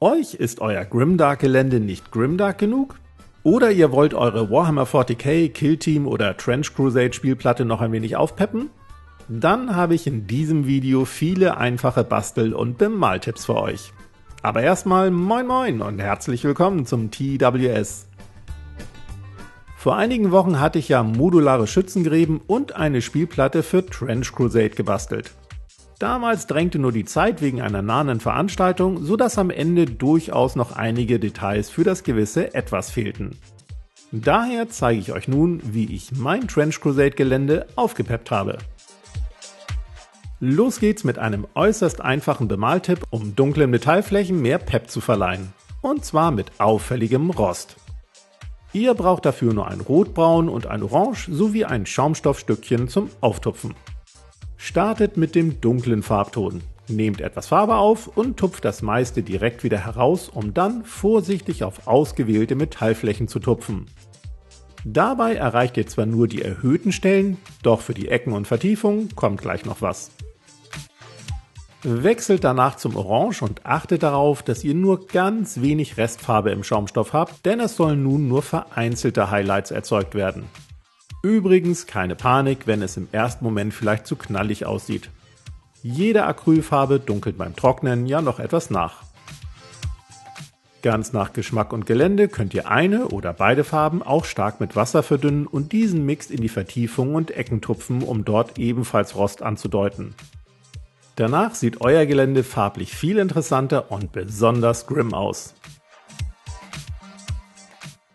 Euch ist euer Grimdark-Gelände nicht grimdark genug? Oder ihr wollt eure Warhammer 40k, Killteam oder Trench Crusade Spielplatte noch ein wenig aufpeppen? Dann habe ich in diesem Video viele einfache Bastel- und Bemaltipps für euch. Aber erstmal moin moin und herzlich willkommen zum TWS. Vor einigen Wochen hatte ich ja modulare Schützengräben und eine Spielplatte für Trench Crusade gebastelt. Damals drängte nur die Zeit wegen einer nahenden Veranstaltung, sodass am Ende durchaus noch einige Details für das gewisse Etwas fehlten. Daher zeige ich euch nun, wie ich mein Trench Crusade Gelände aufgepeppt habe. Los geht's mit einem äußerst einfachen Bemaltipp, um dunklen Metallflächen mehr Pep zu verleihen. Und zwar mit auffälligem Rost. Ihr braucht dafür nur ein Rotbraun und ein Orange sowie ein Schaumstoffstückchen zum Auftupfen. Startet mit dem dunklen Farbton, nehmt etwas Farbe auf und tupft das meiste direkt wieder heraus, um dann vorsichtig auf ausgewählte Metallflächen zu tupfen. Dabei erreicht ihr zwar nur die erhöhten Stellen, doch für die Ecken und Vertiefungen kommt gleich noch was. Wechselt danach zum Orange und achtet darauf, dass ihr nur ganz wenig Restfarbe im Schaumstoff habt, denn es sollen nun nur vereinzelte Highlights erzeugt werden. Übrigens keine Panik, wenn es im ersten Moment vielleicht zu knallig aussieht. Jede Acrylfarbe dunkelt beim Trocknen ja noch etwas nach. Ganz nach Geschmack und Gelände könnt ihr eine oder beide Farben auch stark mit Wasser verdünnen und diesen Mix in die Vertiefungen und Ecken tupfen, um dort ebenfalls Rost anzudeuten. Danach sieht euer Gelände farblich viel interessanter und besonders grim aus.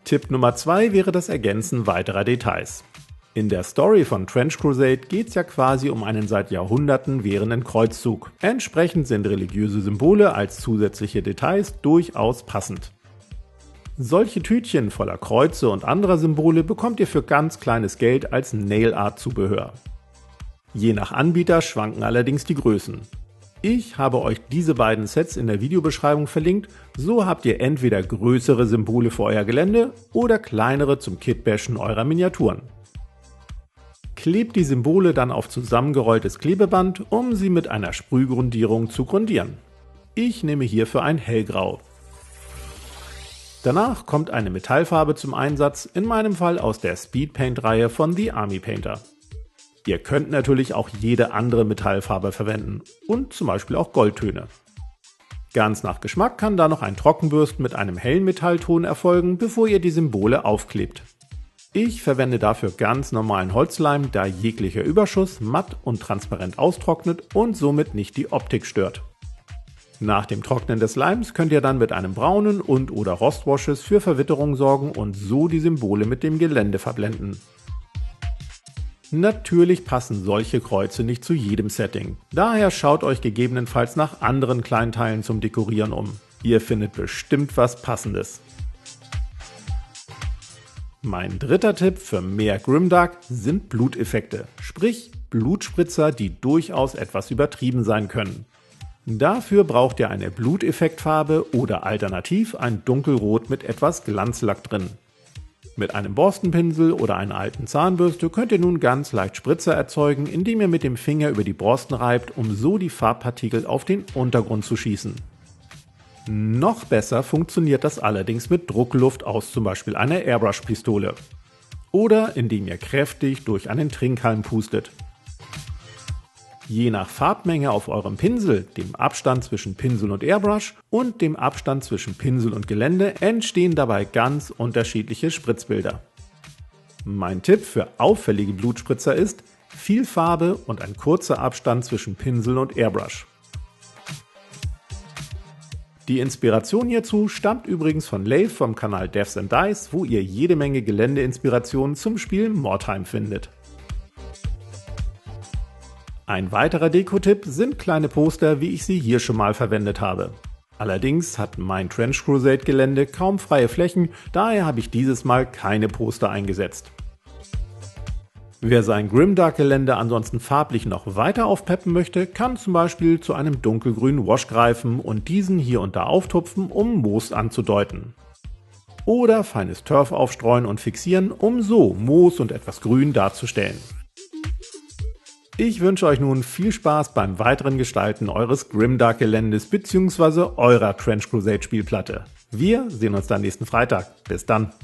Tipp Nummer 2 wäre das Ergänzen weiterer Details. In der Story von Trench Crusade geht es ja quasi um einen seit Jahrhunderten währenden Kreuzzug. Entsprechend sind religiöse Symbole als zusätzliche Details durchaus passend. Solche Tütchen voller Kreuze und anderer Symbole bekommt ihr für ganz kleines Geld als Nail Art Zubehör. Je nach Anbieter schwanken allerdings die Größen. Ich habe euch diese beiden Sets in der Videobeschreibung verlinkt, so habt ihr entweder größere Symbole für euer Gelände oder kleinere zum Kitbashen eurer Miniaturen. Klebt die Symbole dann auf zusammengerolltes Klebeband, um sie mit einer Sprühgrundierung zu grundieren. Ich nehme hierfür ein Hellgrau. Danach kommt eine Metallfarbe zum Einsatz, in meinem Fall aus der Speedpaint-Reihe von The Army Painter. Ihr könnt natürlich auch jede andere Metallfarbe verwenden und zum Beispiel auch Goldtöne. Ganz nach Geschmack kann da noch ein Trockenbürsten mit einem hellen Metallton erfolgen, bevor ihr die Symbole aufklebt. Ich verwende dafür ganz normalen Holzleim, da jeglicher Überschuss matt und transparent austrocknet und somit nicht die Optik stört. Nach dem Trocknen des Leims könnt ihr dann mit einem braunen und/oder Rostwashes für Verwitterung sorgen und so die Symbole mit dem Gelände verblenden. Natürlich passen solche Kreuze nicht zu jedem Setting, daher schaut euch gegebenenfalls nach anderen Kleinteilen zum Dekorieren um. Ihr findet bestimmt was Passendes. Mein dritter Tipp für mehr Grimdark sind Bluteffekte, sprich Blutspritzer, die durchaus etwas übertrieben sein können. Dafür braucht ihr eine Bluteffektfarbe oder alternativ ein Dunkelrot mit etwas Glanzlack drin. Mit einem Borstenpinsel oder einer alten Zahnbürste könnt ihr nun ganz leicht Spritzer erzeugen, indem ihr mit dem Finger über die Borsten reibt, um so die Farbpartikel auf den Untergrund zu schießen. Noch besser funktioniert das allerdings mit Druckluft aus zum Beispiel einer Airbrush-Pistole. Oder indem ihr kräftig durch einen Trinkhalm pustet. Je nach Farbmenge auf eurem Pinsel, dem Abstand zwischen Pinsel und Airbrush und dem Abstand zwischen Pinsel und Gelände entstehen dabei ganz unterschiedliche Spritzbilder. Mein Tipp für auffällige Blutspritzer ist viel Farbe und ein kurzer Abstand zwischen Pinsel und Airbrush. Die Inspiration hierzu stammt übrigens von Leif vom Kanal Devs & Dice, wo ihr jede Menge Geländeinspirationen zum Spiel Mordheim findet. Ein weiterer Deko-Tipp sind kleine Poster, wie ich sie hier schon mal verwendet habe. Allerdings hat mein Trench Crusade Gelände kaum freie Flächen, daher habe ich dieses Mal keine Poster eingesetzt. Wer sein Grimdark-Gelände ansonsten farblich noch weiter aufpeppen möchte, kann zum Beispiel zu einem dunkelgrünen Wash greifen und diesen hier und da auftupfen, um Moos anzudeuten. Oder feines Turf aufstreuen und fixieren, um so Moos und etwas Grün darzustellen. Ich wünsche euch nun viel Spaß beim weiteren Gestalten eures Grimdark Geländes bzw. eurer Trench Crusade Spielplatte. Wir sehen uns dann nächsten Freitag. Bis dann.